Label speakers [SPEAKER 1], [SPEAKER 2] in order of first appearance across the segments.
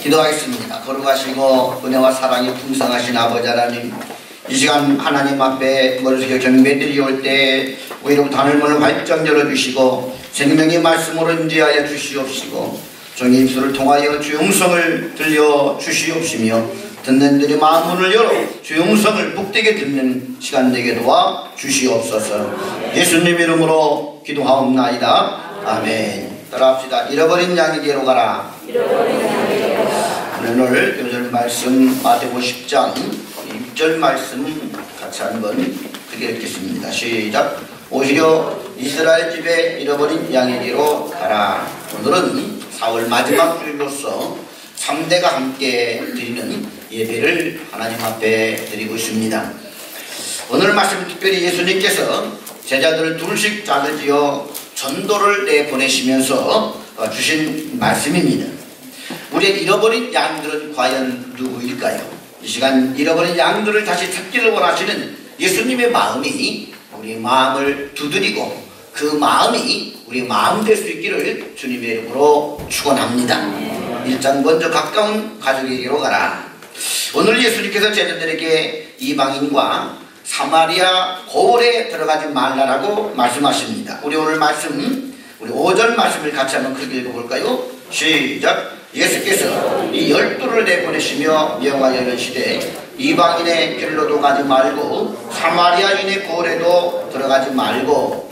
[SPEAKER 1] 기도하겠습니다. 거룩하시고 은혜와 사랑이 풍성하신 아버지 하나님, 이 시간 하나님 앞에 머릿속에 경배드리 올 때 우리로부터 하늘문을 활짝 열어주시고 생명의 말씀으로 임재하여 주시옵시고 종의 입술을 통하여 주의 음성을 들려주시옵시며 듣는 들의 마음문을 열어 주의 음성을 복되게 듣는 시간 되게 도와 주시옵소서. 예수님 이름으로 기도하옵나이다. 아멘. 따라합시다. 잃어버린 양에게로 가라. 오늘 요절 말씀 마태복음 10장 6절 말씀 같이 한번 크게 읽겠습니다. 시작. 오히려 이스라엘 집에 잃어버린 양에게로 가라. 오늘은 4월 마지막 주일로서 3대가 함께 드리는 예배를 하나님 앞에 드리고 있습니다. 오늘 말씀 특별히 예수님께서 제자들을 둘씩 짜르지어 전도를 내보내시면서 주신 말씀입니다. 우리의 잃어버린 양들은 과연 누구일까요? 이 시간 잃어버린 양들을 다시 찾기를 원하시는 예수님의 마음이 우리 마음을 두드리고 그 마음이 우리 마음 될 수 있기를 주님의 이름으로 축원합니다. 1장 먼저 가까운 가족에게로 가라. 오늘 예수님께서 제자들에게 이방인과 사마리아 고을에 들어가지 말라라고 말씀하십니다. 우리 오늘 말씀, 우리 5절 말씀을 같이 한번 크게 읽어볼까요? 시작. 예수께서 이 12를 내보내시며 명하여 이르시되 이방인의 길로도 가지 말고 사마리아인의 고을에도 들어가지 말고.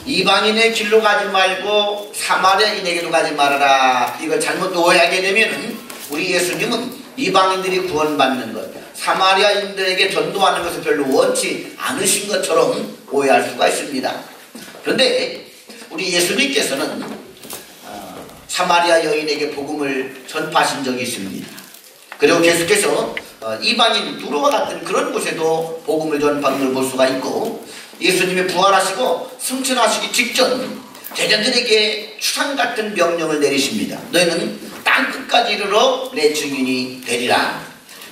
[SPEAKER 1] 이방인의 길로 가지 말고 사마리아인에게도 가지 말아라. 이걸 잘못 오해하게 되면 우리 예수님은 이방인들이 구원받는 것, 사마리아인들에게 전도하는 것을 별로 원치 않으신 것처럼 오해할 수가 있습니다. 그런데 우리 예수님께서는 사마리아 여인에게 복음을 전파하신 적이 있습니다. 그리고 계속해서 이방인 두로와 같은 그런 곳에도 복음을 전파하는 걸 볼 수가 있고, 예수님이 부활하시고 승천하시기 직전 제자들에게 추상 같은 명령을 내리십니다. 너희는 땅끝까지 이르러 내 증인이 되리라.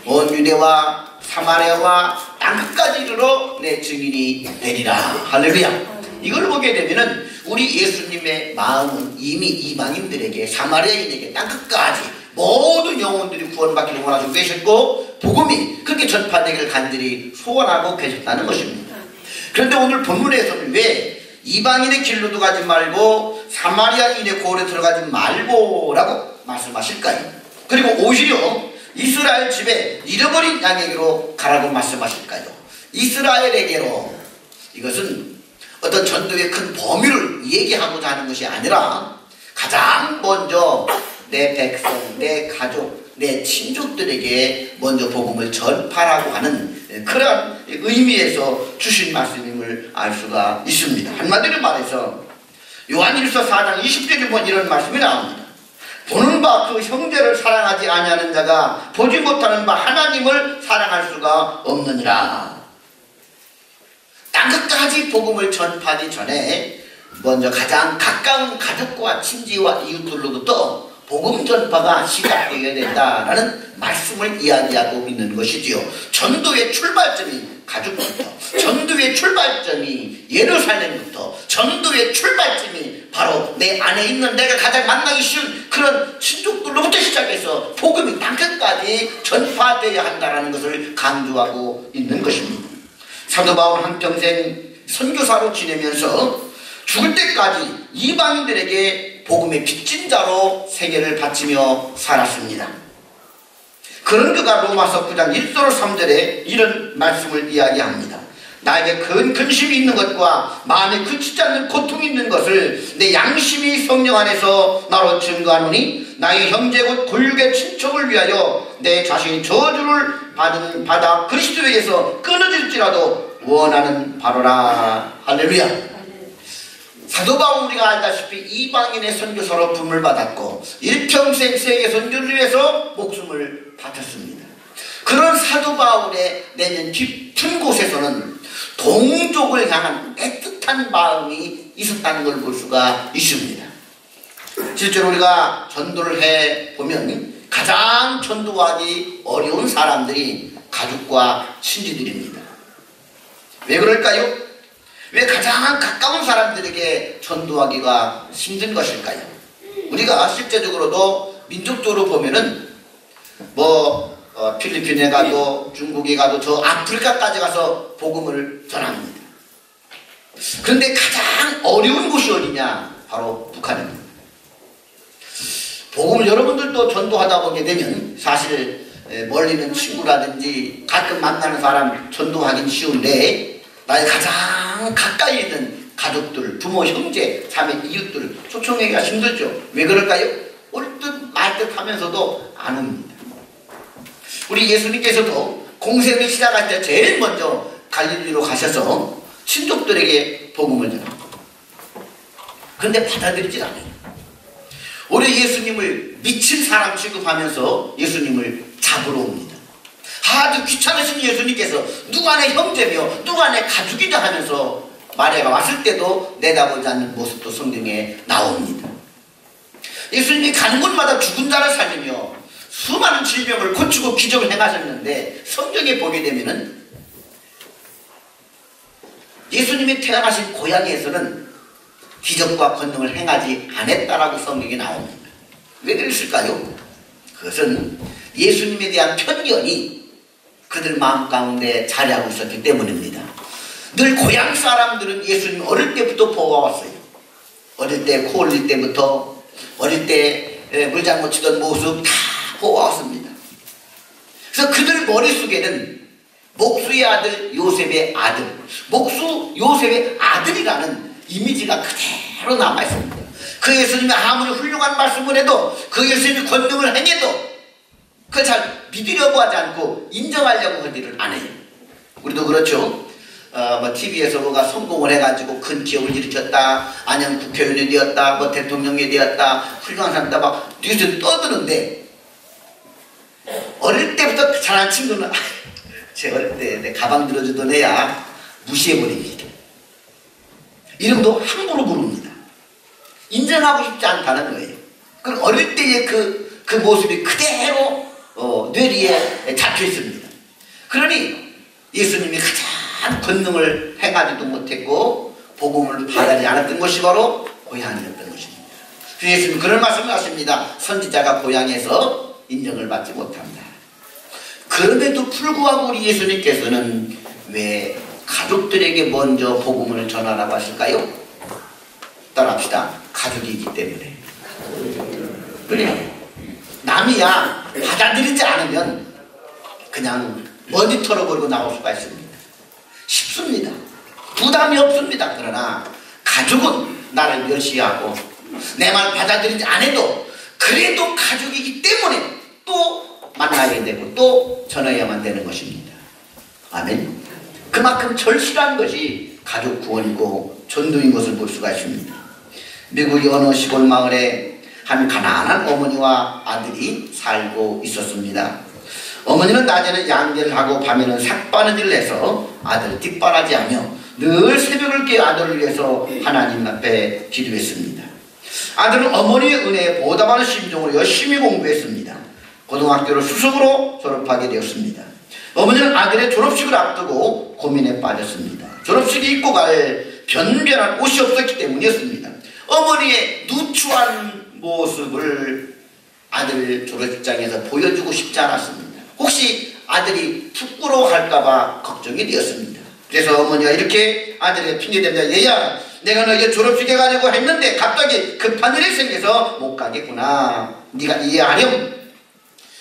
[SPEAKER 1] 온 유대와 사마리아와 땅끝까지 이르러 내 증인이 되리라. 할렐루야. 이걸 보게 되면은 우리 예수님의 마음은 이미 이방인들에게, 사마리아인에게 땅끝까지 모든 영혼들이 구원받기를 원하시고 계셨고 복음이 그렇게 전파되기를 간절히 소원하고 계셨다는 것입니다. 그런데 오늘 본문에서는 왜 이방인의 길로도 가지 말고 사마리아인의 고을에 들어가지 말고 라고 말씀하실까요? 그리고 오히려 이스라엘 집에 잃어버린 양에게로 가라고 말씀하실까요? 이스라엘에게로. 이것은 어떤 전도의 큰 범위를 얘기하고자 하는 것이 아니라 가장 먼저 내 백성, 내 가족, 내 친족들에게 먼저 복음을 전파라고 하는 그러한 의미에서 주신 말씀임을 알 수가 있습니다. 한마디로 말해서 요한일서 4장 20절에 보면 이런 말씀이 나옵니다. 보는 바 그 형제를 사랑하지 아니하는 자가 보지 못하는 바 하나님을 사랑할 수가 없느니라. 땅끝까지 복음을 전파하기 전에 먼저 가장 가까운 가족과 친지와 이웃들로부터 복음 전파가 시작되어야 된다라는 말씀을 이야기하고 있는 것이지요. 전도의 출발점이 가족부터, 전도의 출발점이 예루살렘부터, 전도의 출발점이 바로 내 안에 있는 내가 가장 만나기 쉬운 그런 친족들로부터 시작해서 복음이 땅끝까지 전파되어야 한다는 것을 강조하고 있는 것입니다. 사도 바울 한평생 선교사로 지내면서 죽을 때까지 이방인들에게 복음의 빚진 자로 세계를 바치며 살았습니다. 그런 그가 로마서 9장 1절 3절에 이런 말씀을 이야기합니다. 나에게 큰 근심이 있는 것과 마음에 그치지 않는 고통이 있는 것을 내 양심이 성령 안에서 나로 증거하노니 나의 형제 곧 골육의 친척을 위하여 내 자신이 저주를 받아 그리스도에게서 끊어질지라도 원하는 바로라. 할렐루야. 사도 바울 우리가 알다시피 이방인의 선교사로 부름을 받았고 일평생 세계 선교를 위해서 목숨을 바쳤습니다. 그런 사도 바울의 내면 깊은 곳에서는 동족을 향한 애틋한 마음이 있었다는 걸 볼 수가 있습니다. 실제로 우리가 전도를 해보면 가장 전도하기 어려운 사람들이 가족과 친지들입니다. 왜 그럴까요? 왜 가장 가까운 사람들에게 전도하기가 힘든 것일까요? 우리가 실제적으로도 민족적으로 보면은 필리핀에 가도 중국에 가도 저 아프리카까지 가서 복음을 전합니다. 그런데 가장 어려운 곳이 어디냐? 바로 북한입니다. 복음을 여러분들도 전도하다 보게 되면 사실 멀리 있는 친구라든지 가끔 만나는 사람 전도하긴 쉬운데 나의 가장 가까이 있는 가족들, 부모, 형제, 자매, 이웃들 초청하기가 힘들죠. 왜 그럴까요? 올 듯 말 듯 하면서도 안 옵니다. 우리 예수님께서도 공생을 시작할 때 제일 먼저 갈릴리로 가셔서 친족들에게 복음을 전합니다. 그런데 받아들이질 않아요. 오히려 예수님을 미친 사람 취급하면서 예수님을 잡으러 옵니다. 아주 귀찮으신 예수님께서 누가 내 형제며 누가 내 가족이다 하면서 마리아가 왔을 때도 내다보지 않는 모습도 성경에 나옵니다. 예수님이 가는 곳마다 죽은 자를 살리며 수많은 질병을 고치고 기적을 행하셨는데 성경에 보게 되면은 예수님이 태어나신 고향에서는 기적과 권능을 행하지 않았다라고 성경에 나옵니다. 왜 그랬을까요? 그것은 예수님에 대한 편견이 그들 마음 가운데 자리하고 있었기 때문입니다. 늘 고향 사람들은 예수님 어릴 때부터 보아왔어요. 어릴 때 코 흘릴 때부터 어릴 때 물장구 치던 모습 다 보아왔습니다. 그래서 그들 머릿속에는 목수의 아들 요셉의 아들, 목수 요셉의 아들이라는 이미지가 그대로 남아있습니다. 그 예수님이 아무리 훌륭한 말씀을 해도 그 예수님이 권능을 행해도 그걸 잘 믿으려고 하지 않고 인정하려고 하지를 안 해요. 우리도 그렇죠. TV에서 뭐가 성공을 해가지고 큰 기업을 일으켰다, 아니면 국회의원이 되었다, 대통령이 되었다, 훌륭한 사람다 막 뉴스에 떠드는데 어릴 때부터 잘한 친구는 제 어릴 때 내 가방 들어주던 애야 무시해버립니다. 이름도 함부로 부릅니다. 인정하고 싶지 않다는 거예요. 그럼 어릴 때의 그 모습이 그대로 뇌리에 잡혀 있습니다. 그러니 예수님이 가장 권능을 행하지도 못했고 복음을 받아지 않았던 것이 바로 고향이었던 것입니다. 예수님 그런 말씀을 하십니다. 선지자가 고향에서 인정을 받지 못한다. 그럼에도 불구하고 우리 예수님께서는 왜 가족들에게 먼저 복음을 전하라고 하실까요? 따라합시다. 가족이기 때문에. 그래요. 남이야 받아들이지 않으면 그냥 머리 털어버리고 나올 수가 있습니다. 쉽습니다. 부담이 없습니다. 그러나 가족은 나를 멸시하고 내 말 받아들이지 않아도 그래도 가족이기 때문에 또 만나야 되고 또 전해야만 되는 것입니다. 아멘. 그만큼 절실한 것이 가족 구원이고 전도인 것을 볼 수가 있습니다. 미국의 어느 시골 마을에 한 가난한 어머니와 아들이 살고 있었습니다. 어머니는 낮에는 양계를 하고 밤에는 삭바느질을 해서 아들을 뒷바라지하며 늘 새벽을 깨어 아들을 위해서 하나님 앞에 기도했습니다. 아들은 어머니의 은혜에 보답하는 심정으로 열심히 공부했습니다. 고등학교를 수석으로 졸업하게 되었습니다. 어머니는 아들의 졸업식을 앞두고 고민에 빠졌습니다. 졸업식에 입고 갈 변변한 옷이 없었기 때문이었습니다. 어머니의 누추한 모습을 아들 졸업장에서 보여주고 싶지 않았습니다. 혹시 아들이 부끄러워할까봐 걱정이 되었습니다. 그래서 어머니가 이렇게 아들에게 핑계댑니다. 얘야, 내가 너에게 졸업식 해가지고 했는데 갑자기 급한 일이 생겨서 못 가겠구나. 네가 이해하렴.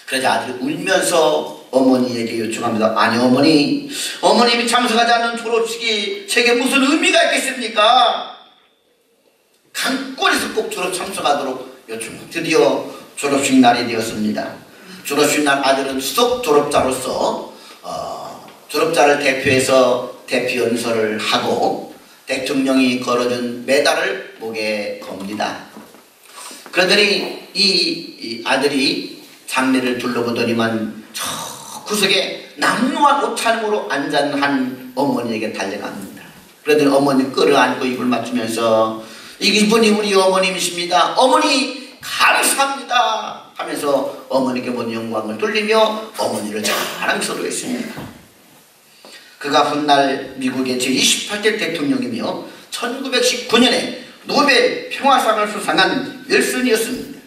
[SPEAKER 1] 그러자 아들이 울면서 어머니에게 요청합니다. 아니 어머니, 어머님이 참석하지 않는 졸업식이 제게 무슨 의미가 있겠습니까? 강권에서 꼭 졸업 참석하도록 요청합니다. 드디어 졸업식 날이 되었습니다. 졸업식 날 아들은 수석 졸업자로서 졸업자를 대표해서 대표 연설을 하고 대통령이 걸어준 메달을 목에 겁니다. 그러더니 이 아들이 장례를 둘러보더니만 저 구석에 남루한 옷차림으로 앉은 한 어머니에게 달려갑니다. 그러더니 어머니 끌어안고 입을 맞추면서 이분이 우리 어머님이십니다. 어머니 감사합니다 하면서 어머니께 모든 영광을 돌리며 어머니를 자랑스러워 했습니다. 그가 훗날 미국의 제28대 대통령이며 1919년에 노벨 평화상을 수상한 윌슨이었습니다.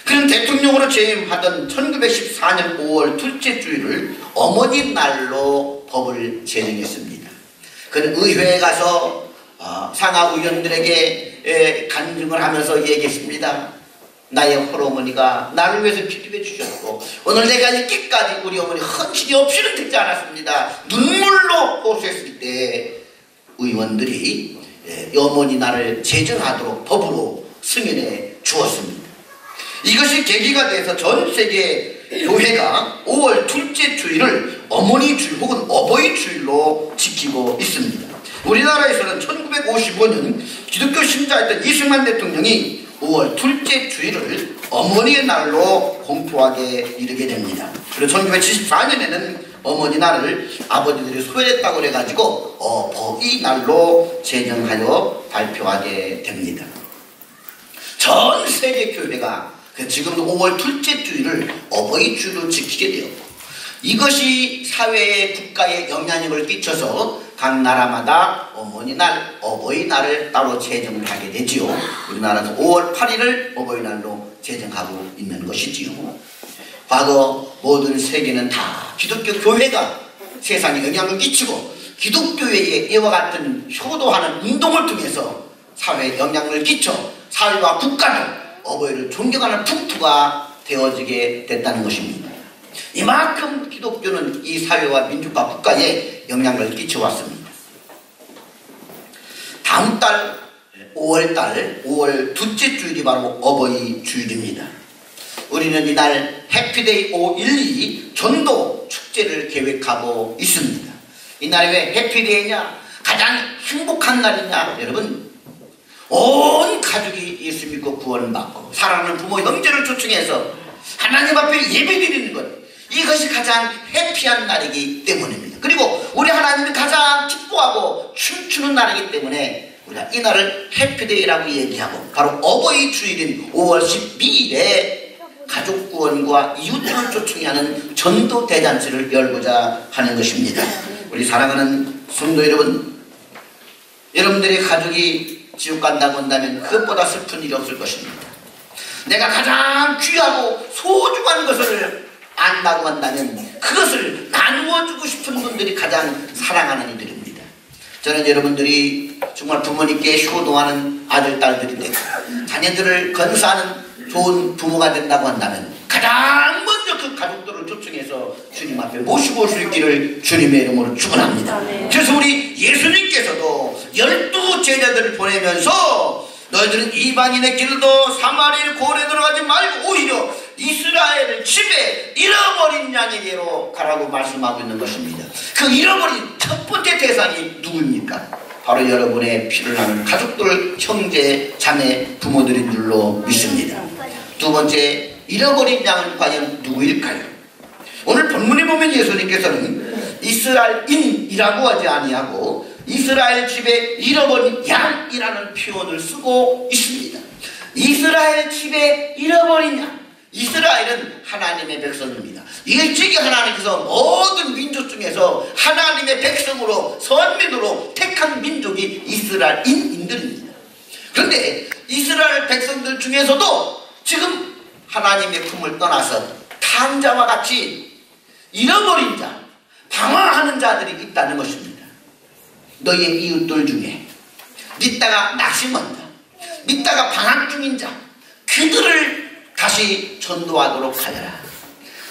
[SPEAKER 1] 그 그는 대통령으로 재임하던 1914년 5월 둘째 주일을 어머니 날로 법을 제정했습니다. 그는 의회에 가서 상하 의원들에게 간증을 하면서 얘기했습니다. 나의 홀어머니가 나를 위해서 기도해 주셨고 오늘 내가 이렇게까지 우리 어머니 헌신이 없이는 되지 않았습니다. 눈물로 호소했을 때 의원들이 어머니 날을 제정하도록 법으로 승인해 주었습니다. 이것이 계기가 돼서 전 세계 교회가 5월 둘째 주일을 어머니 주일 혹은 어버이 주일로 지키고 있습니다. 우리나라에서는 1955년 기독교 신자였던 이승만 대통령이 5월 둘째 주일을 어머니의 날로 공포하게 이르게 됩니다. 그리고 1974년에는 어머니 날을 아버지들이 소외했다고 해가지고 어버이 날로 제정하여 발표하게 됩니다. 전 세계 교회가 지금도 5월 둘째 주일을 어버이 주일로 지키게 되었고 이것이 사회에 국가에 영향력을 끼쳐서 각 나라마다 어머니 날, 어버이 날을 따로 제정하게 되지요. 우리나라도 5월 8일을 어버이날로 제정하고 있는 것이지요. 과거 모든 세계는 다 기독교 교회가 세상에 영향을 끼치고 기독교회의 이와 같은 효도하는 운동을 통해서 사회에 영향을 끼쳐 사회와 국가는 어버이를 존경하는 풍토가 되어지게 됐다는 것입니다. 이만큼 기독교는 이 사회와 민족과 국가에 영향을 끼쳐왔습니다. 다음 달 5월 둘째 주일이 바로 어버이 주일입니다. 우리는 이날 해피데이 5.12 전도 축제를 계획하고 있습니다. 이날이 왜 해피데이냐? 가장 행복한 날이냐? 여러분, 온 가족이 예수 믿고 구원받고 사랑하는 부모 형제를 초청해서 하나님 앞에 예배드리는 것, 이것이 가장 해피한 날이기 때문입니다. 그리고 우리 하나님이 가장 기뻐하고 춤추는 날이기 때문에 우리가 이 날을 해피데이라고 얘기하고 바로 어버이 주일인 5월 12일에 가족 구원과 이웃들을 초청해 하는 전도 대잔치를 열고자 하는 것입니다. 우리 사랑하는 성도 여러분, 여러분들의 가족이 지옥 간다고 한다면 그것보다 슬픈 일이 없을 것입니다. 내가 가장 귀하고 소중한 것을 안다고 한다면 그것을 나누어주고 싶은 분들이 가장 사랑하는 이들입니다. 저는 여러분들이 정말 부모님께 효도하는 아들, 딸들이 되고 자녀들을 건사하는 좋은 부모가 된다고 한다면 가장 먼저 그 가족들을 초청해서 주님 앞에 모시고 오실 길을 주님의 이름으로 축원합니다. 그래서 우리 예수님께서도 12 제자들을 보내면서 너희들은 이방인의 길도 사마리아 고을에 들어가지 말고 오히려 이스라엘 집에 잃어버린 양에게로 가라고 말씀하고 있는 것입니다. 그 잃어버린 첫 번째 대상이 누구입니까? 바로 여러분의 피를 나는 가족들, 형제, 자매, 부모들인 줄로 믿습니다. 두 번째, 잃어버린 양은 과연 누구일까요? 오늘 본문에 보면 예수님께서는 이스라엘인이라고 하지 아니하고 이스라엘 집에 잃어버린 양이라는 표현을 쓰고 있습니다. 이스라엘 집에 잃어버린 양. 이스라엘은 하나님의 백성입니다. 일찍이 하나님께서 모든 민족 중에서 하나님의 백성으로 선민으로 택한 민족이 이스라엘인들입니다. 그런데 이스라엘 백성들 중에서도 지금 하나님의 품을 떠나서 탕자와 같이 잃어버린 자, 방황하는 자들이 있다는 것입니다. 너희의 이웃들 중에 믿다가 낙심한 자, 믿다가 방황 중인 자, 그들을 다시 전도하도록 하여라.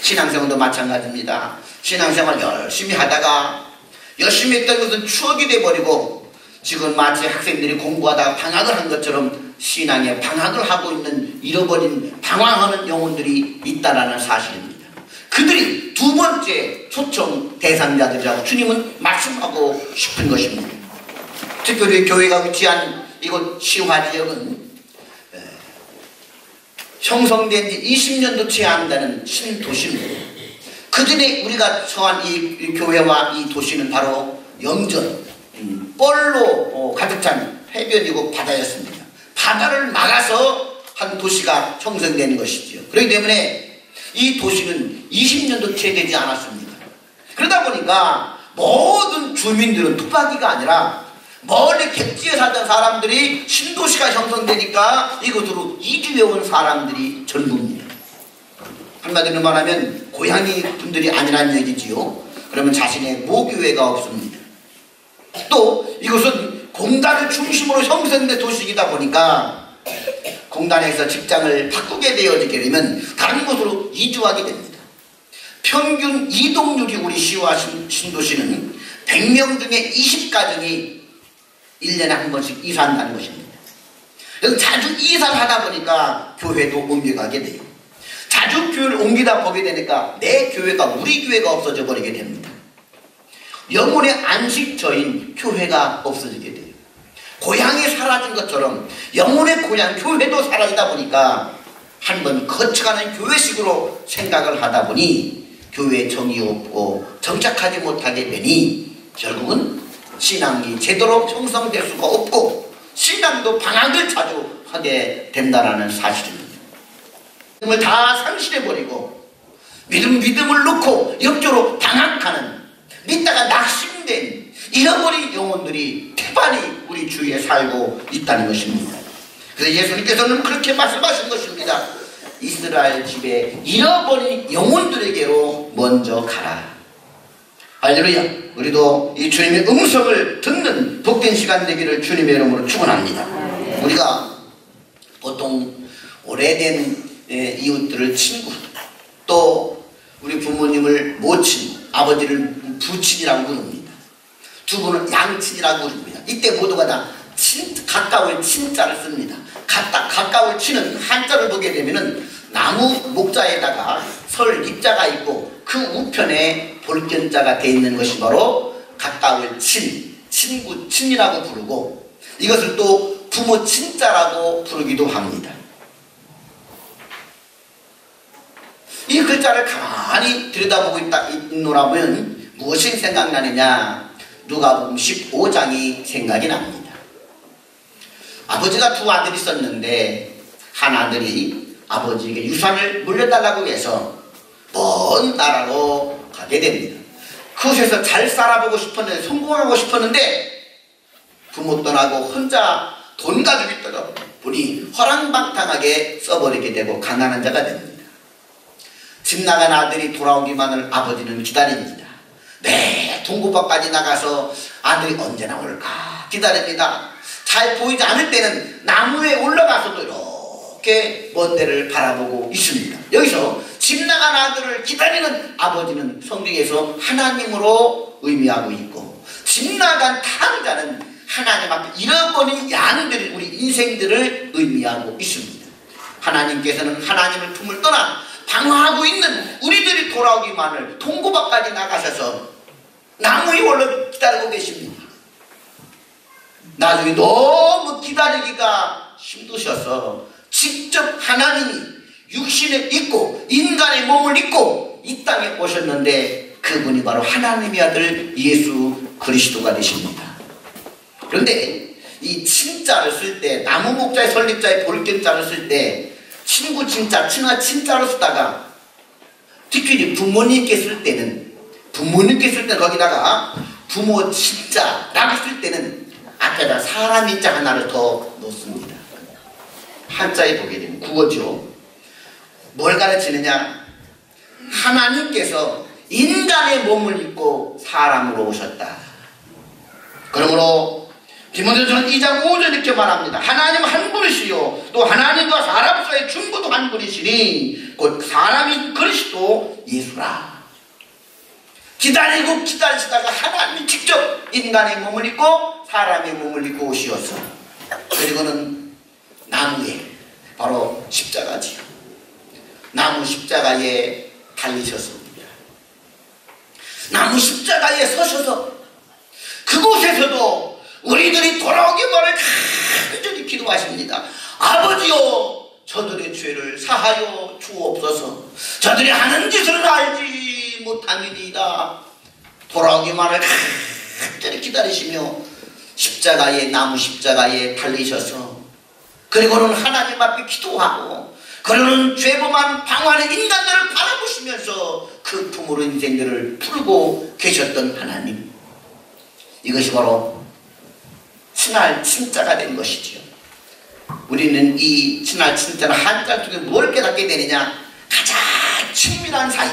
[SPEAKER 1] 신앙생활도 마찬가지입니다. 신앙생활 열심히 하다가 열심히 했던 것은 추억이 돼버리고 지금 마치 학생들이 공부하다가 방학을 한 것처럼 신앙에 방학을 하고 있는 잃어버린 방황하는 영혼들이 있다는 사실입니다. 그들이 두 번째 초청 대상자들이라고 주님은 말씀하고 싶은 것입니다. 특별히 교회가 위치한 이곳 시화 지역은 형성된 지 20년도 채 안 되는 신도시입니다. 그전에 우리가 처한 이 교회와 이 도시는 바로 영전, 뻘로 가득 찬 해변이고 바다였습니다. 바다를 막아서 한 도시가 형성된 것이지요. 그렇기 때문에 이 도시는 20년도 채 되지 않았습니다. 그러다 보니까 모든 주민들은 투박이가 아니라 멀리 객지에 살던 사람들이 신도시가 형성되니까 이곳으로 이주해 온 사람들이 전부입니다. 한마디로 말하면 고향이 분들이 아니란 얘기지요. 그러면 자신의 모교회가 없습니다. 또 이것은 공단을 중심으로 형성된 도시이다 보니까 공단에서 직장을 바꾸게 되어지게 되면 다른 곳으로 이주하게 됩니다. 평균 이동률이 우리 시와 신도시는 100명 중에 20가정이 1년에 한 번씩 이사한다는 것입니다. 그래서 자주 이사를 하다 보니까 교회도 옮겨가게 돼요. 자주 교회를 옮기다 보게 되니까 내 교회가 우리 교회가 없어져 버리게 됩니다. 영혼의 안식처인 교회가 없어지게 돼요. 고향이 사라진 것처럼 영혼의 고향 교회도 사라지다 보니까 한번 거쳐가는 교회식으로 생각을 하다 보니 교회에 정이 없고 정착하지 못하게 되니 결국은 신앙이 제대로 형성될 수가 없고 신앙도 방학을 자주 하게 된다는 사실입니다. 믿음을 다 상실해버리고 믿음을 놓고 역적으로 방학하는 믿다가 낙심된 잃어버린 영혼들이 태반이 우리 주위에 살고 있다는 것입니다. 그래서 예수님께서는 그렇게 말씀하신 것입니다. 이스라엘 집에 잃어버린 영혼들에게로 먼저 가라. 할렐루야. 우리도 이 주님의 음성을 듣는 복된 시간 되기를 주님의 이름으로 축원합니다. 우리가 보통 오래된 이웃들을 친구, 또 우리 부모님을 모친, 아버지를 부친이라고 부릅니다. 두 분은 양친이라고 부릅니다. 이때 모두가 다 가까울 친자를 씁니다. 가까울 친은 한자를 보게 되면은 나무 목자에다가 설 입자가 있고 그 우편에 볼견자가 되어 있는 것이 바로 가까울 친, 친구 친이라고 부르고 이것을 또 부모 친자라고 부르기도 합니다. 이 글자를 가만히 들여다보고 있노라면 무엇이 생각나느냐? 누가복음 15장이 생각이 납니다. 아버지가 두 아들이 있었는데 한 아들이 아버지에게 유산을 물려달라고 해서 먼 나라로 가게 됩니다. 그곳에서 잘 살아보고 싶었는데 성공하고 싶었는데 부모 떠나고 혼자 돈 가지고 있다가 보니 허랑방탕하게 써버리게 되고 가난한 자가 됩니다. 집 나간 아들이 돌아오기만을 아버지는 기다립니다. 매 동구밖까지 나가서 아들이 언제 나올까 기다립니다. 잘 보이지 않을 때는 나무에 올라가서도 이렇게 먼 데를 바라보고 있습니다. 여기서 집 나간 아들을 기다리는 아버지는 성경에서 하나님으로 의미하고 있고 집 나간 탕자는 하나님 앞에 잃어버린 양들, 우리 인생들을 의미하고 있습니다. 하나님께서는 하나님을 품을 떠나 방황하고 있는 우리들이 돌아오기만을 동고밭까지 나가셔서 나무 위에 올라 기다리고 계십니다. 나중에 너무 기다리기가 힘드셔서 직접 하나님이 육신에 있고 인간의 몸을 입고 이 땅에 오셨는데 그분이 바로 하나님의 아들 예수 그리스도가 되십니다. 그런데 이 친자를 쓸 때 나무 목자의 설립자의 볼견자를 쓸 때 친구 친자, 친화 친자로 쓰다가 특히 부모님께 쓸 때는 거기다가 부모 친자라고 쓸 때는 앞에다 사람 인자 하나를 더 넣습니다. 한자에 보게 되면 국어죠. 뭘 가르치느냐? 하나님께서 인간의 몸을 입고 사람으로 오셨다. 그러므로 디모데전서 2장 5절 이렇게 말합니다. 하나님 한 분이시요 또 하나님과 사람 사이의 중보도 한 분이시니 곧 사람이 그리스도 예수라. 기다리시다가 하나님이 직접 인간의 몸을 입고 사람의 몸을 입고 오시어서 그리고는 나무에 바로 십자가지요. 나무 십자가에 달리셨습니다. 나무 십자가에 서셔서 그곳에서도 우리들이 돌아오기만을 간절히 기도하십니다. 아버지여 저들의 죄를 사하여 주옵소서. 저들이 하는 짓을 알지 못함이니이다. 돌아오기만을 간절히 기다리시며 나무 십자가에 달리셔서 그리고는 하나님 앞에 기도하고 그러는 죄범한 방황의 인간들을 바라보시면서 그 품으로 인생들을 풀고 계셨던 하나님, 이것이 바로 친할 친자가 된 것이지요. 우리는 이 친할 친자는 한자 중에 뭘 깨닫게 되느냐? 가장 친밀한 사이,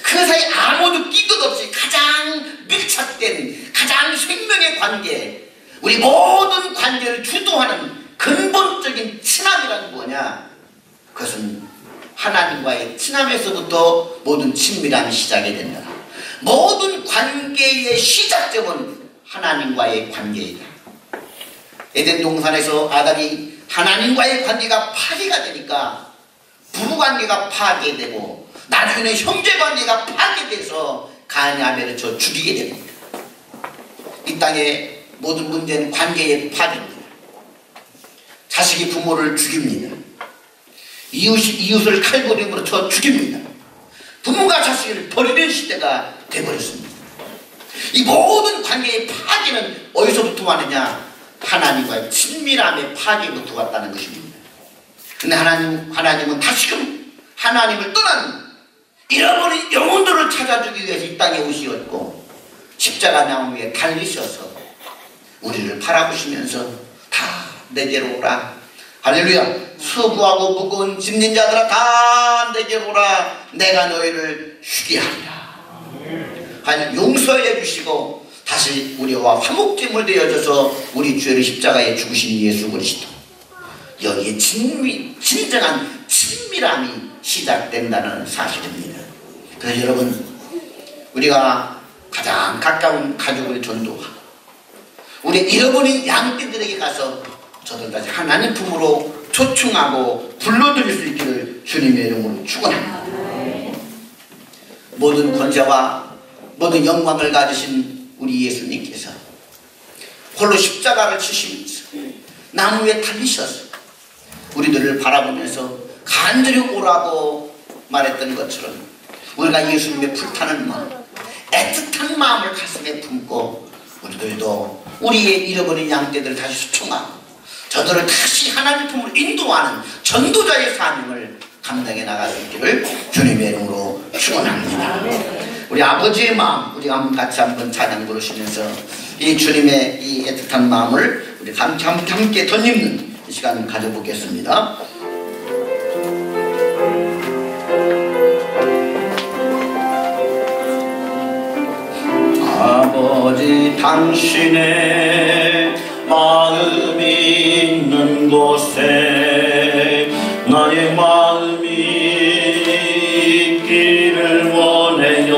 [SPEAKER 1] 그 사이 아무도 끼것 없이 가장 밀착된 가장 생명의 관계, 우리 모든 관계를 주도하는 근본적인 친함이란 뭐냐? 그것은 하나님과의 친함에서부터 모든 친밀함이 시작이 된다. 모든 관계의 시작점은 하나님과의 관계이다. 에덴 동산에서 아담이 하나님과의 관계가 파괴가 되니까 부부관계가 파괴되고 나중에는 형제관계가 파괴돼서 가인이 아벨을 쳐 죽이게 됩니다. 이 땅의 모든 문제는 관계의 파괴입니다. 자식이 부모를 죽입니다. 이웃을 칼부림으로 쳐 죽입니다. 부모가 자식을 버리는 시대가 되어버렸습니다. 이 모든 관계의 파괴는 어디서부터 왔느냐? 하나님과의 친밀함의 파괴부터 왔다는 것입니다. 근데 하나님은 다시금 하나님을 떠난 잃어버린 영혼들을 찾아주기 위해서 이 땅에 오시었고 십자가 나무 위에 달리셔서 우리를 바라보시면서 다 내게로 오라. 할렐루야. 수고하고 무거운 짐진 자들아 다 내게로 오라. 내가 너희를 쉬게 하리라. 용서해 주시고 다시 우리와 화목제물 되어져서 우리 죄를 십자가에 죽으신 예수 그리스도, 여기에 진정한 친밀함이 시작된다는 사실입니다. 그래서 여러분, 우리가 가장 가까운 가족을 전도하고 우리 잃어버린 양떼들에게 가서 저들 다시 하나님 품으로 초청하고 불러드릴 수 있기를 주님의 이름으로 축원합니다. 모든 권세와 모든 영광을 가지신 우리 예수님께서 홀로 십자가를 치시면서 나무 위에 달리셔서 우리들을 바라보면서 간절히 오라고 말했던 것처럼 우리가 예수님의 불타는 마음, 애틋한 마음을 가슴에 품고 우리들도 우리의 잃어버린 양떼들을 다시 수청하고 저들을 다시 하나님 품으로 인도하는 전도자의 사명을 감당해 나갈 수 있기를 주님의 이름으로 축원합니다. 우리 아버지의 마음, 우리가 같이 한번 찬양 부르시면서 이 주님의 이 애틋한 마음을 우리 함께 덧입는 이 시간 가져보겠습니다. 아버지, 당신의 마음이 있는 곳에 나의 마음이 있기를 원해요.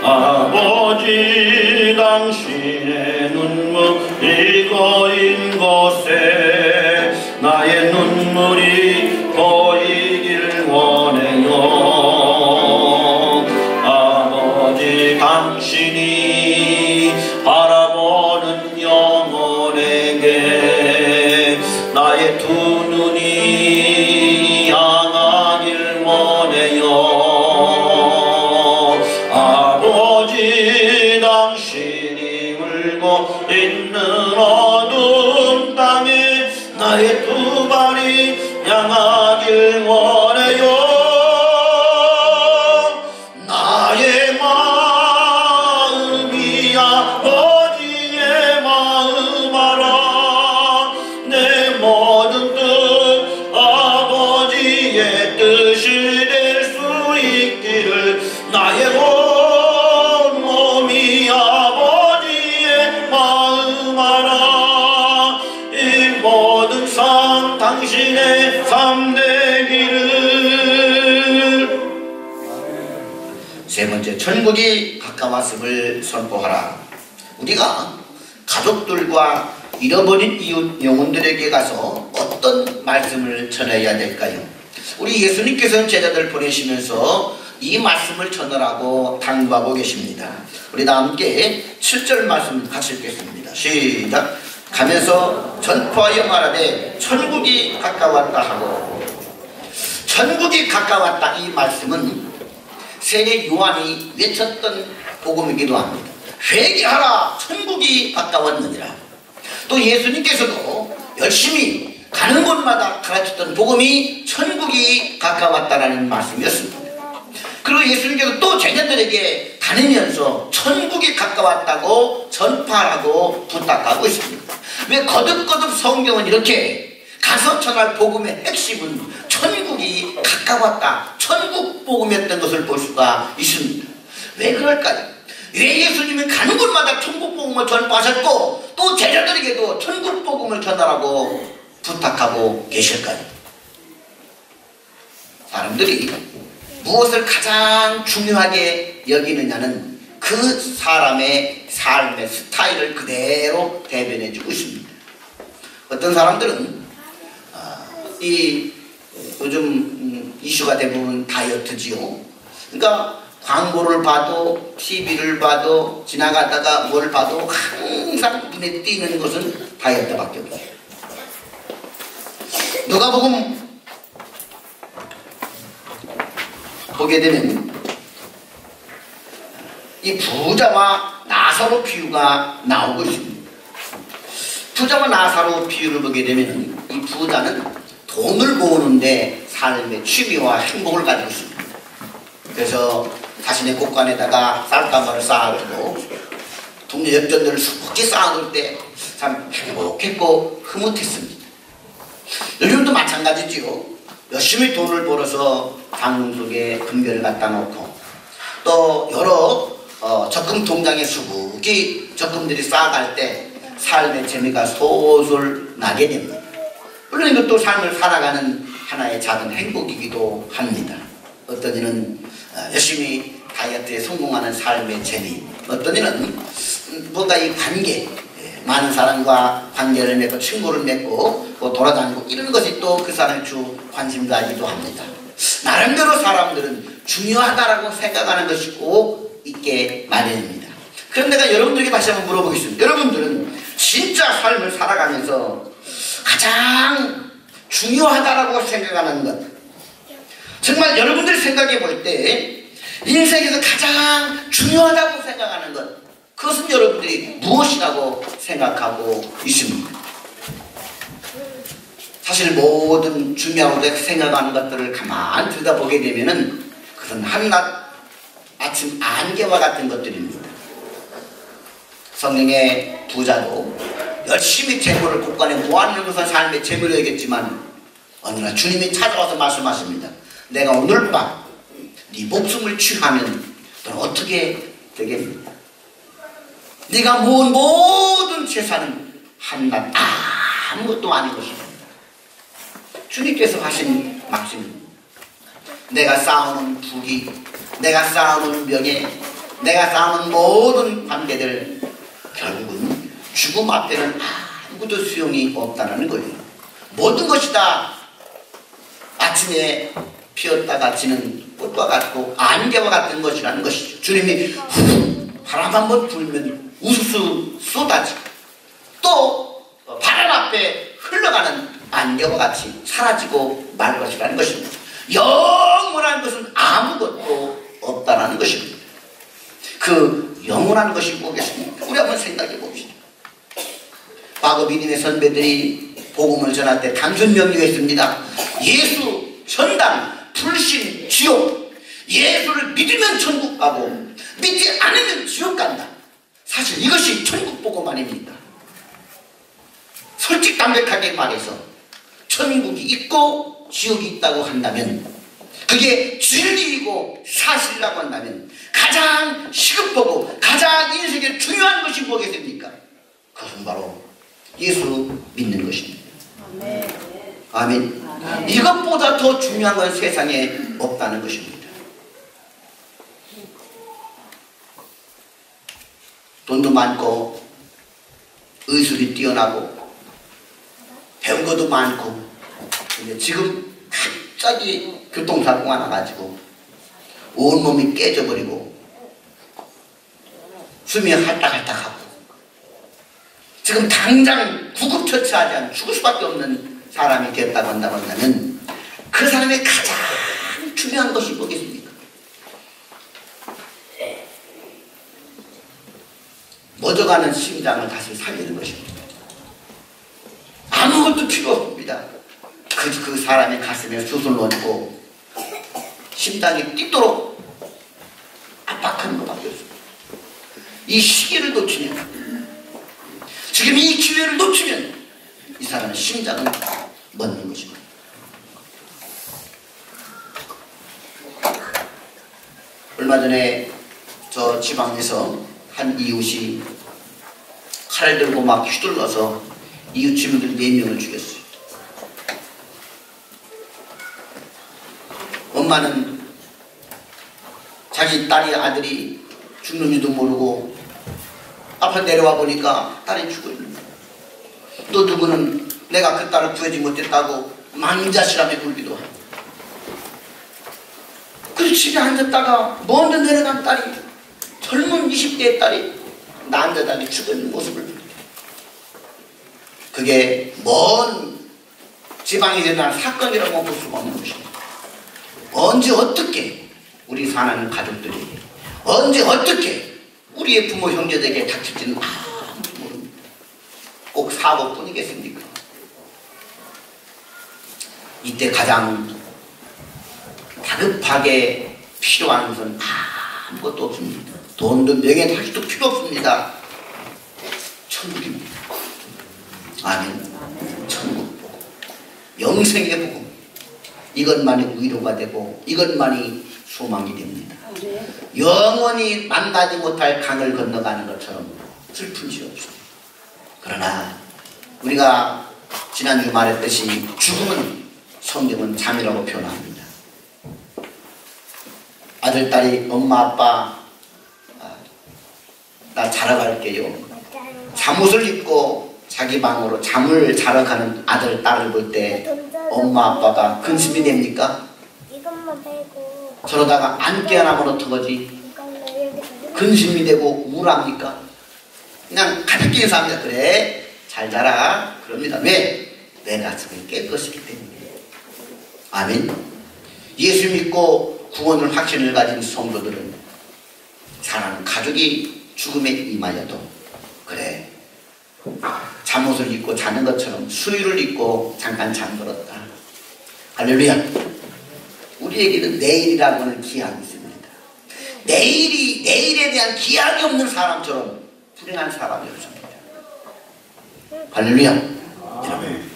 [SPEAKER 1] 아버지, 당신의 눈물이 고인 곳에 나의 눈물이 고이길 원해요. 아버지, 당신이 바라보는 영혼에게 나의 두 눈이 향하길 원해요. 아버지, 당신이 울고 있는 어두운 땅에 나의 두 발이 향하길 원해요. 나의 마음이 아버지의 마음 알아. 내 모든 뜻 아버지의 뜻이 될 수 있기를 나의 온 몸이 아버지의 마음 알아. 이 모든 삶 당신의 삶 되기를. 세 번째, 천국이 가까웠음을 선포하라. 우리가 가족들과 잃어버린 이웃 영혼들에게 가서 어떤 말씀을 전해야 될까요? 우리 예수님께서는 제자들 보내시면서 이 말씀을 전하라고 당부하고 계십니다. 우리 다 함께 7절 말씀 같이 읽겠습니다. 시작. 가면서 전파하여 말하되 천국이 가까웠다 하고. 천국이 가까웠다, 이 말씀은 세례 요한이 외쳤던 복음이기도 합니다. 회개하라, 천국이 가까웠느니라. 또 예수님께서도 열심히 가는 곳마다 가르쳤던 복음이 천국이 가까웠다라는 말씀이었습니다. 그리고 예수님께서 또 제자들에게 다니면서 천국이 가까웠다고 전파하라고 부탁하고 있습니다. 왜 거듭거듭 성경은 이렇게 가서 전할 복음의 핵심은 천국이 가까웠다, 천국 복음이었던 것을 볼 수가 있습니다. 왜 그럴까요? 왜 예수님은 가는 곳마다 천국 복음을 전파하셨고 또 제자들에게도 천국 복음을 전하라고 부탁하고 계실까요? 사람들이 무엇을 가장 중요하게 여기느냐는 그 사람의 삶의 스타일을 그대로 대변해주고 있습니다. 어떤 사람들은 요즘 이슈가 대부분 다이어트지요. 그러니까 광고를 봐도 TV를 봐도 지나가다가 뭘 봐도 항상 눈에 띄는 것은 다이어트밖에 없어요. 누가복음 보게 되면 이 부자와 나사로 비유가 나오고 있습니다. 부자와 나사로 비유를 보게 되면 이 부자는 돈을 모으는데 삶의 취미와 행복을 가지고 있습니다. 그래서 자신의 곳간에다가 쌀가마를 쌓아두고 동네 엽전들을 수북히 쌓아둘 때 참 행복했고 흐뭇했습니다. 요즘도 마찬가지지요. 열심히 돈을 벌어서 당근 속에 금괴를 갖다 놓고 또 여러 적금 통장에 수북히 적금들이 쌓아갈 때 삶의 재미가 솔솔 나게 됩니다. 물론 이것도 삶을 살아가는 하나의 작은 행복이기도 합니다. 어떤 이는 열심히 다이어트에 성공하는 삶의 재미, 어떤 이는 뭔가 이 관계, 많은 사람과 관계를 맺고 친구를 맺고 또 돌아다니고 이런 것이 또 그 사람의 주 관심사이기도 합니다. 나름대로 사람들은 중요하다라고 생각하는 것이 꼭 있게 마련입니다. 그럼 내가 여러분들에게 다시 한번 물어보겠습니다. 여러분들은 진짜 삶을 살아가면서 가장 중요하다라고 생각하는 것, 정말 여러분들이 생각해 볼 때 인생에서 가장 중요하다고 생각하는 것, 그것은 여러분들이 무엇이라고 생각하고 있습니까? 사실 모든 중요하다고 생각하는 것들을 가만히 들여다보게 되면은 그런 한낮 아침 안개와 같은 것들입니다. 성경의 부자도 열심히 재물을 곳간에 모아놓는 것은 삶의 재물이겠지만 어느 날 주님이 찾아와서 말씀하십니다. 내가 오늘 밤 네 목숨을 취하면 너는 어떻게 되겠느냐? 네가 모은 모든 재산은 한낱 아무것도 아닌 것입니다. 주님께서 하신 말씀입니다. 내가 쌓아놓은 부귀, 내가 쌓아놓은 명예, 내가 쌓아놓은 모든 관계들 결국은 죽음 앞에는 아무것도 소용이 없다는 거예요. 모든 것이 다 아침에 피었다가 지는 꽃과 같고 안개와 같은 것이라는 것이죠. 주님이 바람 한번 불면 우수수 쏟아지고 또 바람 앞에 흘러가는 안개와 같이 사라지고 말 것이라는 것입니다. 영원한 것은 아무것도 없다는 것입니다. 그 영원한 것이 뭐겠습니까? 우리 한번 생각해 봅시다. 과거 믿음의 선배들이 복음을 전할 때 단순 명료가 있습니다. 예수, 천당, 불신, 지옥. 예수를 믿으면 천국 가고 믿지 않으면 지옥 간다. 사실 이것이 천국 복음 아닙니까? 솔직담백하게 말해서 천국이 있고 지옥이 있다고 한다면, 그게 진리이고 사실이라고 한다면 가장 시급하고 가장 인생에 중요한 것이 뭐겠습니까? 그것은 바로 예수 믿는 것입니다. 아멘. 이것보다 더 중요한 건 세상에 없다는 것입니다. 돈도 많고 의술이 뛰어나고 배운 것도 많고, 근데 지금 갑자기 교통사고가 나가지고 온몸이 깨져버리고 숨이 할딱할딱하고 지금 당장 구급처치하지 않으면 죽을 수밖에 없는 사람이 됐다고 한다면 그 사람의 가장 중요한 것이 뭐겠습니까? 멎어가는 심장을 다시 살리는 것입니다. 아무것도 필요 없습니다. 그 사람의 가슴에 숯을 넣고 심장이 뛰도록 압박하는 것밖에 없습니다. 이 시기를 놓치면, 지금 이 기회를 놓치면 이 사람의 심장은 먹는 것입니다. 얼마 전에 저 지방에서 한 이웃이 칼을 들고 막 휘둘러서 이웃 주민들 4명을 죽였어요. 엄마는 자기 딸이 아들이 죽는지도 모르고 앞에 내려와 보니까 딸이 죽어 있는 거야. 또 누구는 내가 그 딸을 구하지 못했다고 망자시라며 굴기도 하고. 그 집에 앉았다가 먼저 내려간 딸이, 젊은 20대의 딸이 난자단에 죽어 있는 모습을 봅니다. 그게 먼 지방에 일어난 사건이라고 볼 수가 없는 것입니다. 언제 어떻게 우리 사는 가족들이, 언제 어떻게 우리의 부모 형제들에게 닥칠지는 아무도 모릅니다. 꼭 사고뿐이겠습니까? 이때 가장 다급하게 필요한 것은 아무것도 없습니다. 돈도 명예도 할수도 필요 없습니다. 천국입니다. 아멘. 천국 보고, 영생의 보고, 이것만이 위로가 되고 이것만이 소망이 됩니다. 영원히 만나지 못할 강을 건너가는 것처럼 슬픈지 없어요. 그러나 우리가 지난주 말했듯이 죽음은 성경은 잠이라고 표현합니다. 아들, 딸이 엄마, 아빠 나 자러 갈게요. 잠옷을 입고 자기 방으로 잠을 자러 가는 아들, 딸을 볼 때 엄마, 아빠가 근심이 됩니까? 저러다가 안 깨어나면 어떡하지? 근심이 되고 우울합니까? 그냥 가볍게 인사합니다. 그래, 잘 자라. 그럽니다. 왜? 내 가슴이 깰 것이기 때문에. 아멘. 예수 믿고 구원을 확신을 가진 성도들은 사랑하는 가족이 죽음에 임하여도 그래, 잠옷을 입고 자는 것처럼 수유를 입고 잠깐 잠들었다. 할렐루야. 우리에게는 내일이라고는 기약이 있습니다. 내일에 대한 기약이 없는 사람처럼 불행한 사람이 없습니다. 할렐루야. 여러분,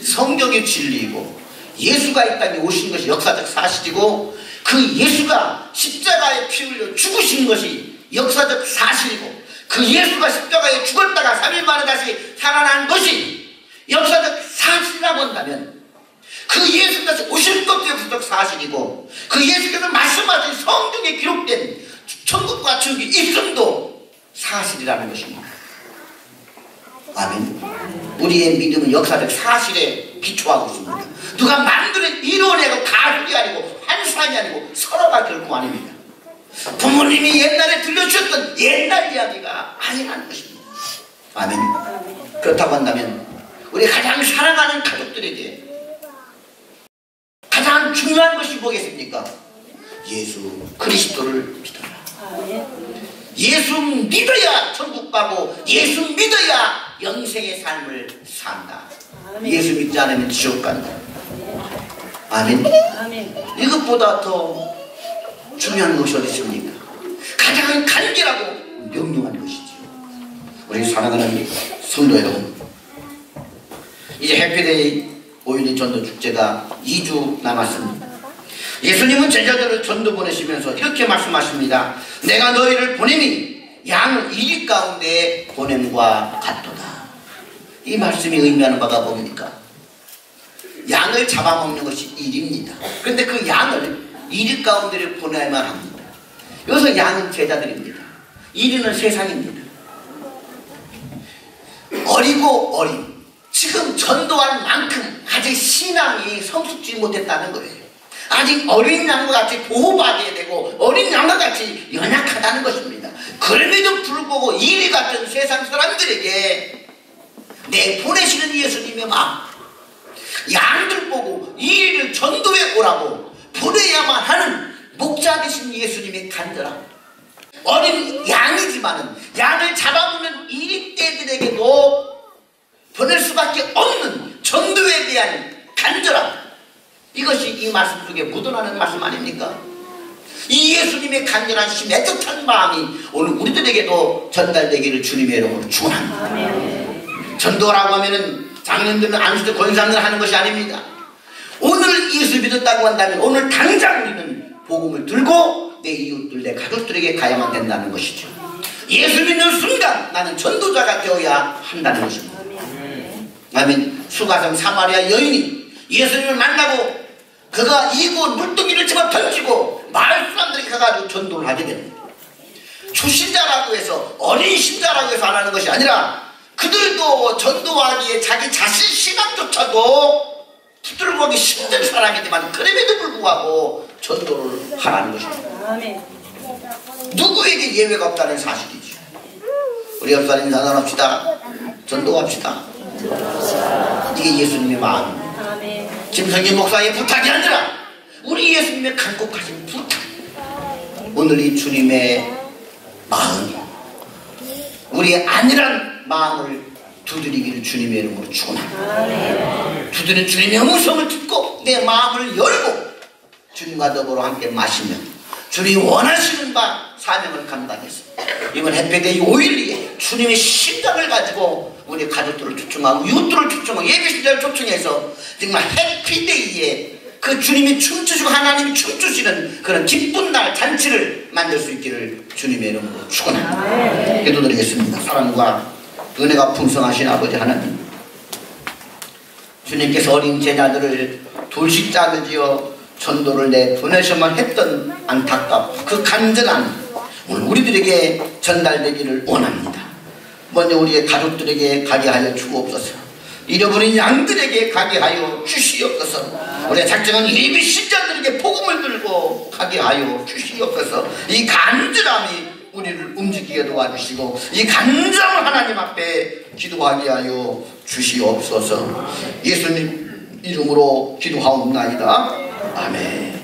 [SPEAKER 1] 성경의 진리이고 예수가 이 땅에 오신 것이 역사적 사실이고, 그 예수가 십자가에 피 흘려 죽으신 것이 역사적 사실이고, 그 예수가 십자가에 죽었다가 3일 만에 다시 살아난 것이 역사적 사실이라고 한다면, 그 예수께서 오실 것도 역사적 사실이고, 그 예수께서 말씀하신 성경에 기록된 천국과 지옥의 있음도 사실이라는 것입니다. 아멘. 우리의 믿음은 역사적 사실에 기초하고 있습니다. 누가 만드는 이론이고 가족이 아니고 환상이 아니고 서로가 결코 아닙니다. 부모님이 옛날에 들려주셨던 옛날 이야기가 아니라는 것입니다. 아멘. 그렇다고 한다면 우리 가장 사랑하는 가족들에게 가장 중요한 것이 뭐겠습니까? 예수 그리스도를 믿어라. 예수 믿어야 천국 가고 예수 믿어야 영생의 삶을 산다. 예수 믿지 않으면 지옥 간다. 아멘. 이것보다 더 중요한 것이 어디 있습니까? 가장 간절하고 명령한 것이죠. 우리 사랑하는 성도 여러분, 이제 해피데이 5.12 전도 축제가 2주 남았습니다. 예수님은 제자들을 전도 보내시면서 이렇게 말씀하십니다. 내가 너희를 보내니 양을 이리 가운데 보냄과 같도다. 이 말씀이 의미하는 바가 뭡니까? 양을 잡아먹는 것이 일입니다. 그런데 그 양을 이리 가운데를 보내야만 합니다. 여기서 양은 제자들입니다. 이리는 세상입니다. 어리고 어린, 지금 전도할 만큼 아직 신앙이 성숙지 못했다는 거예요. 아직 어린 양과 같이 보호받아야 되고 어린 양과 같이 연약하다는 것입니다. 그럼에도 불구하고 이리 같은 세상 사람들에게 내 보내시는 예수님의 마음, 양들 보고 이 일을 전도해 오라고 보내야만 하는 목자 되신 예수님의 간절함, 어린 양이지만은 양을 잡아먹는 이리떼들에게도 보낼 수밖에 없는 전도에 대한 간절함, 이것이 이 말씀 속에 묻어나는 말씀 아닙니까? 이 예수님의 간절한 애틋한 마음이 오늘 우리들에게도 전달되기를 주님의 이름으로 축원합니다. 전도라고 하면은 장년들은 안수도 권상을 하는 것이 아닙니다. 오늘 예수 믿었다고 한다면 오늘 당장 우리는 복음을 들고 내 이웃들, 내 가족들에게 가야만 된다는 것이죠. 예수 믿는 순간 나는 전도자가 되어야 한다는 것입니다. 아멘. 수가성 사마리아 여인이 예수님을 만나고 그가 이고 물동이를 집어 던지고 마을 사람들이 가가지고 전도를 하게 됩니다. 초신자라고 해서 어린 신자라고 해서 안 하는 것이 아니라 그들도 전도하기에 자기 자신 신앙조차도 붙들고 힘든 사람이지만 그럼에도 불구하고 전도를 하라는 것입니다. 누구에게 예외가 없다는 사실이죠. 우리 옆사람 인사 나눕시다. 전도합시다. 이게 예수님의 마음입니다. 김성기 목사의 부탁이 아니라 우리 예수님의 간곡하신 부탁. 오늘 이 주님의 마음, 우리의 안일한 마음을 두드리기를 주님의 이름으로 축원합니다. 두드린 주님의 음성을 듣고 내 마음을 열고 주님과 더불어 함께 마시며 주님이 원하시는 바 사명을 감당해서 이번 햇볕의 5.12에 주님의 심장을 가지고 우리 가족들을 초청하고 이웃들을 초청하고 예배신자를 초청해서 정말 해피데이에 그 주님이 춤추시고 하나님이 춤추시는 그런 기쁜 날 잔치를 만들 수 있기를 주님의 이름으로 축원합니다. 기도드리겠습니다. 사랑과 은혜가 풍성하신 아버지 하나님, 주님께서 어린 제자들을 돌식장을 지어 전도를 내보내셔만 했던 안타깝고 그 간절한 오늘 우리들에게 전달되기를 원합니다. 먼저 우리의 가족들에게 가게 하여 주옵소서. 잃어버린 양들에게 가게 하여 주시옵소서. 우리의 작정한 예비 신자들에게 복음을 들고 가게 하여 주시옵소서. 이 간절함이 우리를 움직이게 도와주시고 이 간절한 하나님 앞에 기도하게 하여 주시옵소서. 예수님 이름으로 기도하옵나이다. 아멘.